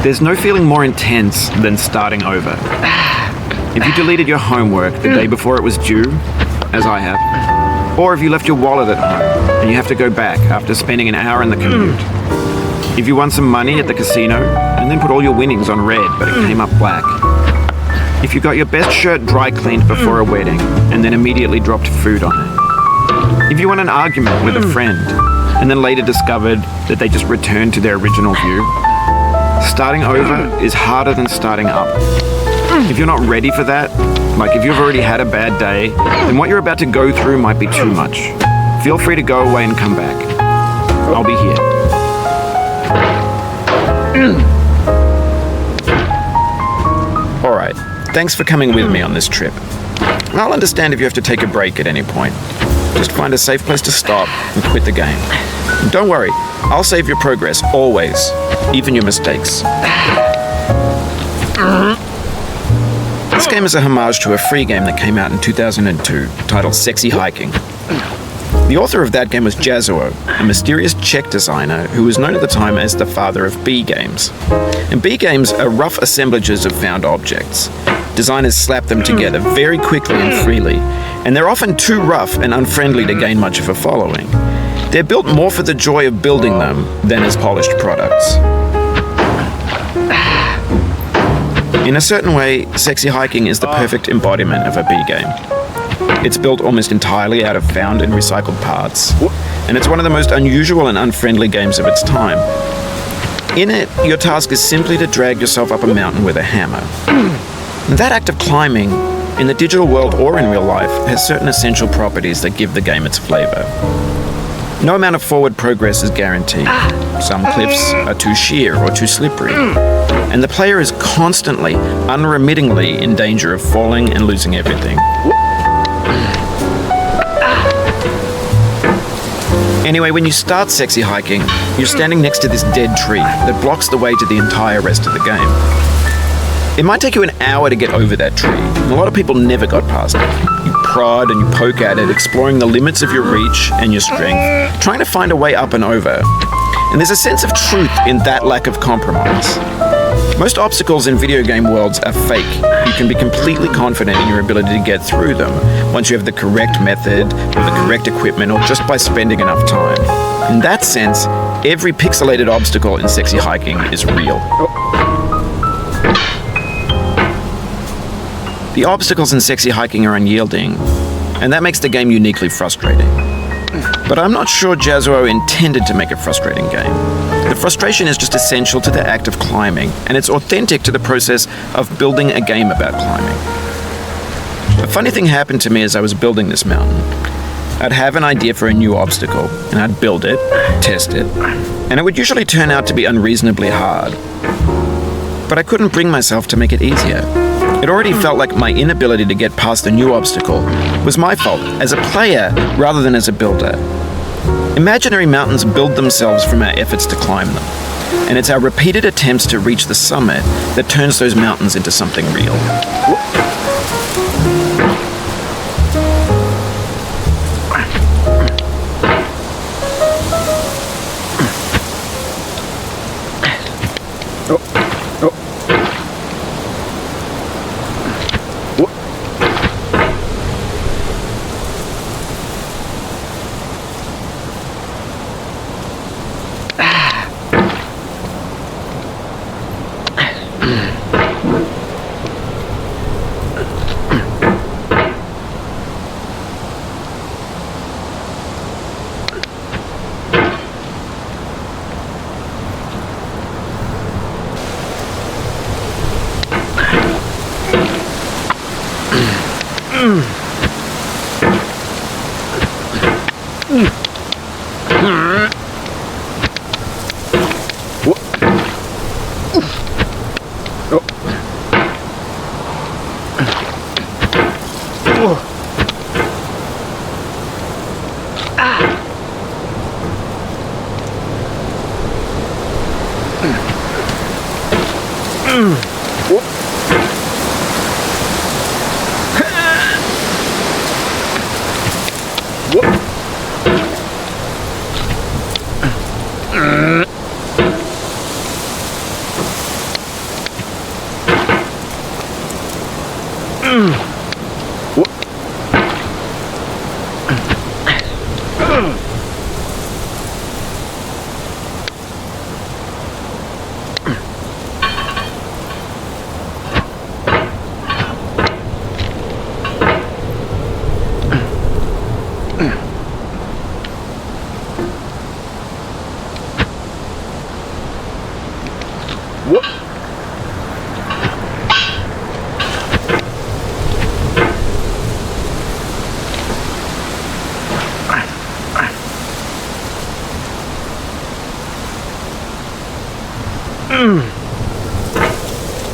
There's no feeling more intense than starting over. If you deleted your homework the day before it was due, as I have, or if you left your wallet at home and you have to go back after spending an hour in the commute. If you won some money at the casino and then put all your winnings on red but it came up black. If you got your best shirt dry cleaned before a wedding and then immediately dropped food on it. If you won an argument with a friend and then later discovered that they just returned to their original view. Starting over is harder than starting up. If you're not ready for that, like if you've already had a bad day, then what you're about to go through might be too much. Feel free to go away and come back. I'll be here. Alright, thanks for coming with me on this trip. I'll understand if you have to take a break at any point. Just find a safe place to stop and quit the game. And don't worry, I'll save your progress, always, even your mistakes. This game is a homage to a free game that came out in 2002, titled Sexy Hiking. The author of that game was Jazuo, a mysterious Czech designer who was known at the time as the father of B games. And B games are rough assemblages of found objects. Designers slap them together very quickly and freely, and they're often too rough and unfriendly to gain much of a following. They're built more for the joy of building them than as polished products. In a certain way, Sexy Hiking is the perfect embodiment of a B game. It's built almost entirely out of found and recycled parts, and it's one of the most unusual and unfriendly games of its time. In it, your task is simply to drag yourself up a mountain with a hammer. And that act of climbing, in the digital world or in real life, has certain essential properties that give the game its flavor. No amount of forward progress is guaranteed. Some cliffs are too sheer or too slippery, and the player is constantly, unremittingly in danger of falling and losing everything. Anyway, when you start Sexy Hiking, you're standing next to this dead tree that blocks the way to the entire rest of the game. It might take you an hour to get over that tree, and a lot of people never got past it. You prod and you poke at it, exploring the limits of your reach and your strength, trying to find a way up and over. And there's a sense of truth in that lack of compromise. Most obstacles in video game worlds are fake. You can be completely confident in your ability to get through them once you have the correct method, or the correct equipment, or just by spending enough time. In that sense, every pixelated obstacle in Sexy Hiking is real. The obstacles in Sexy Hiking are unyielding, and that makes the game uniquely frustrating. But I'm not sure Jazuo intended to make a frustrating game. The frustration is just essential to the act of climbing, and it's authentic to the process of building a game about climbing. A funny thing happened to me as I was building this mountain. I'd have an idea for a new obstacle, and I'd build it, test it, and it would usually turn out to be unreasonably hard. But I couldn't bring myself to make it easier. It already felt like my inability to get past the new obstacle was my fault as a player rather than as a builder. Imaginary mountains build themselves from our efforts to climb them, and it's our repeated attempts to reach the summit that turns those mountains into something real.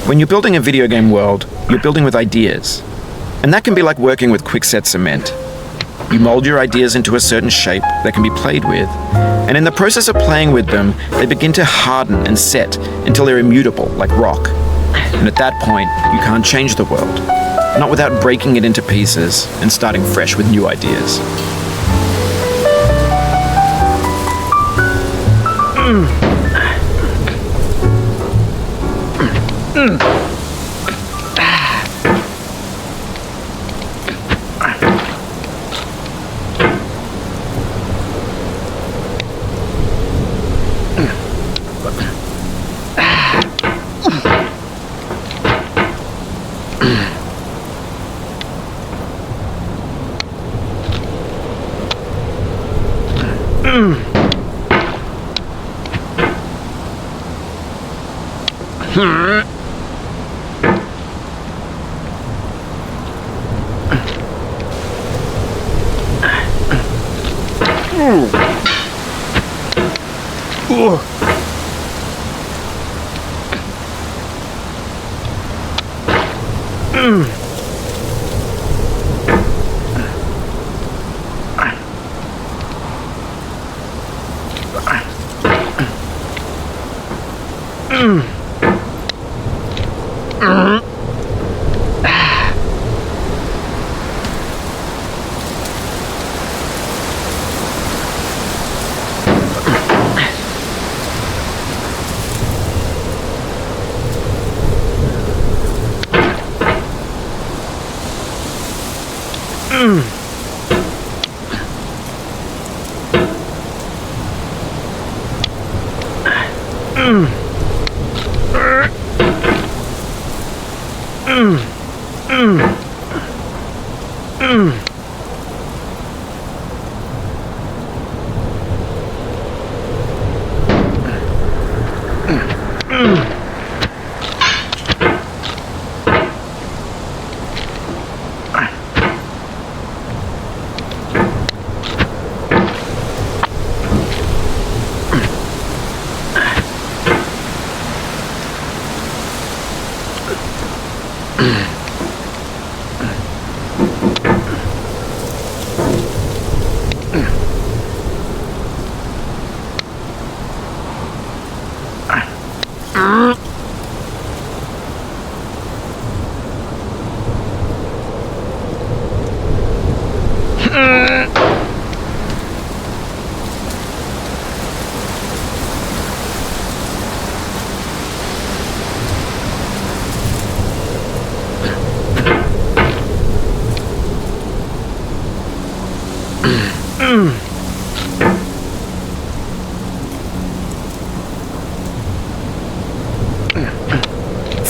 When you're building a video game world, you're building with ideas. And that can be like working with quickset cement. You mold your ideas into a certain shape that can be played with, and in the process of playing with them, they begin to harden and set until they're immutable, like rock. And at that point, you can't change the world, not without breaking it into pieces and starting fresh with new ideas.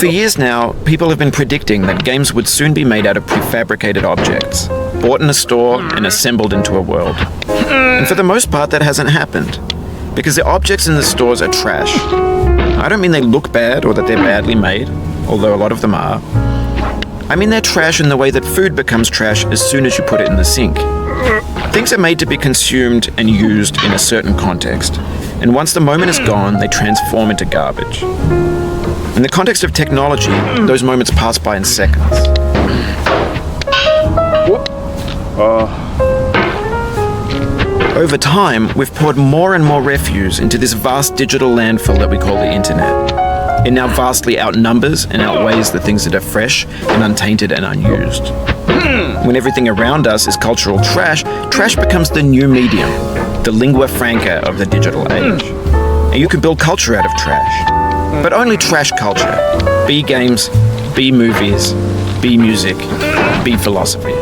For years now, people have been predicting that games would soon be made out of prefabricated objects, bought in a store and assembled into a world. And for the most part, that hasn't happened, because the objects in the stores are trash. I don't mean they look bad or that they're badly made, although a lot of them are. I mean they're trash in the way that food becomes trash as soon as you put it in the sink. Things are made to be consumed and used in a certain context, and once the moment is gone, they transform into garbage. In the context of technology, those moments pass by in seconds. Over time, we've poured more and more refuse into this vast digital landfill that we call the internet. It now vastly outnumbers and outweighs the things that are fresh and untainted and unused. When everything around us is cultural trash, trash becomes the new medium, the lingua franca of the digital age. And you can build culture out of trash. But only trash culture. Be games, be movies, be music, be philosophy.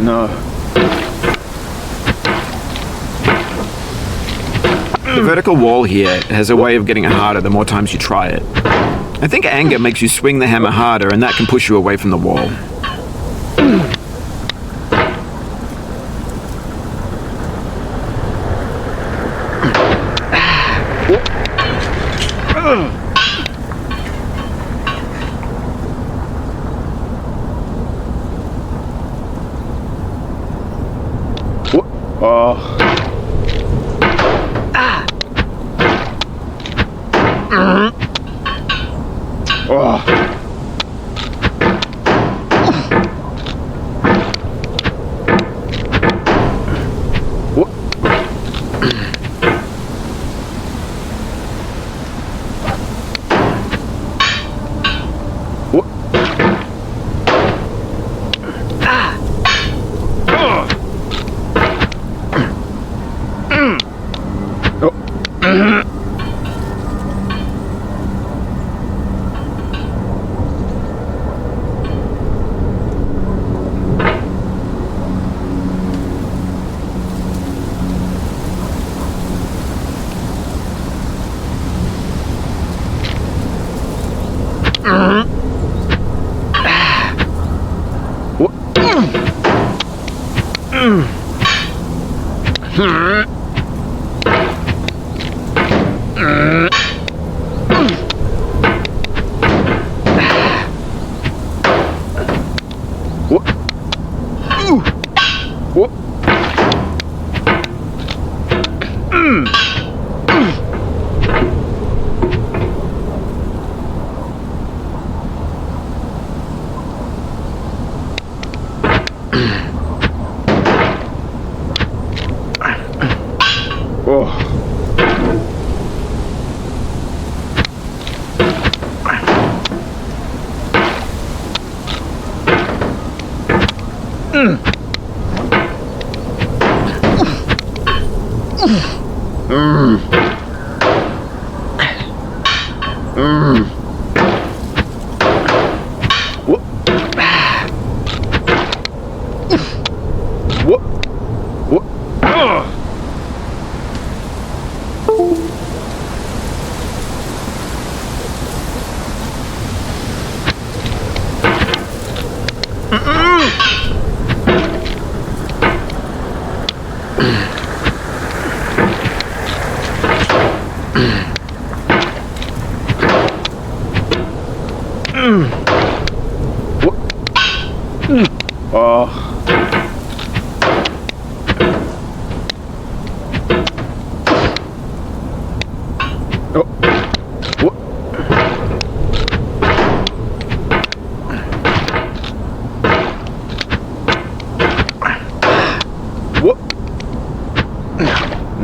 No. The vertical wall here has a way of getting it harder the more times you try it. I think anger makes you swing the hammer harder, and that can push you away from the wall.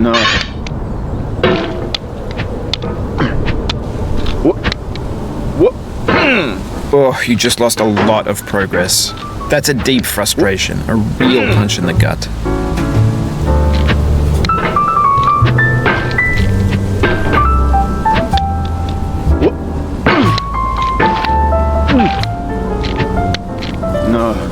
No. What? Oh, you just lost a lot of progress. That's a deep frustration, a real punch in the gut. No.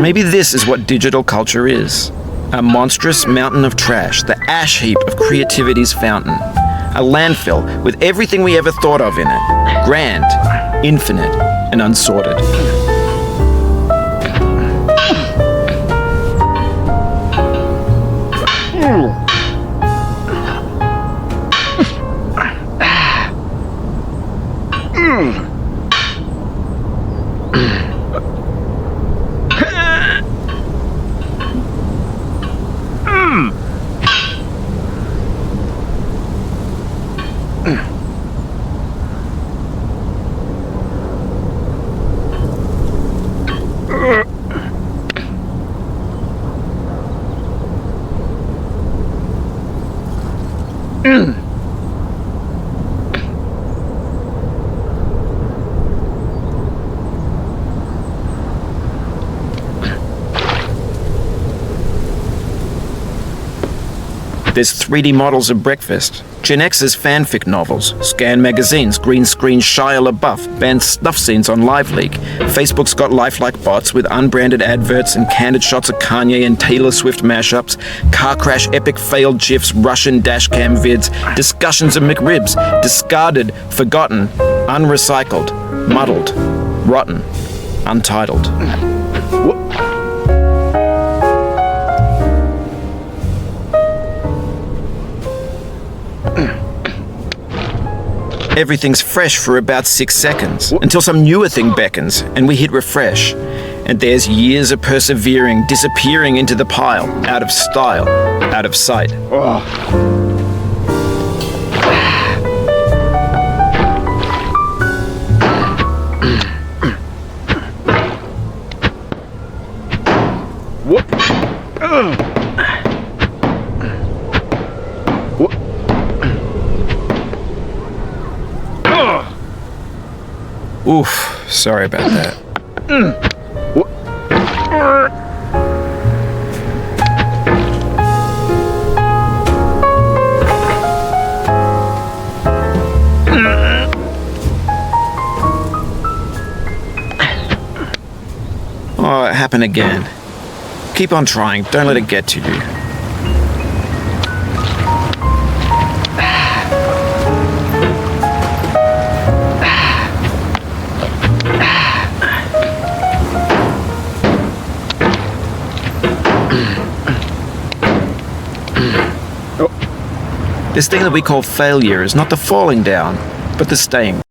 Maybe this is what digital culture is. A monstrous mountain of trash, the ash heap of creativity's fountain. A landfill with everything we ever thought of in it. Grand, infinite, and unsorted. There's 3D models of breakfast, Gen X's fanfic novels, scan magazines, green screen Shia LaBeouf, banned snuff scenes on LiveLeak. Facebook's got lifelike bots with unbranded adverts and candid shots of Kanye and Taylor Swift mashups, car crash epic failed GIFs, Russian dashcam vids, discussions of McRibs, discarded, forgotten, unrecycled, muddled, rotten, untitled. Everything's fresh for about 6 seconds, until some newer thing beckons, and we hit refresh. And there's years of persevering, disappearing into the pile, out of style, out of sight. Oof, sorry about that. Oh, it happened again. Keep on trying, don't let it get to you. This thing that we call failure is not the falling down, but the staying.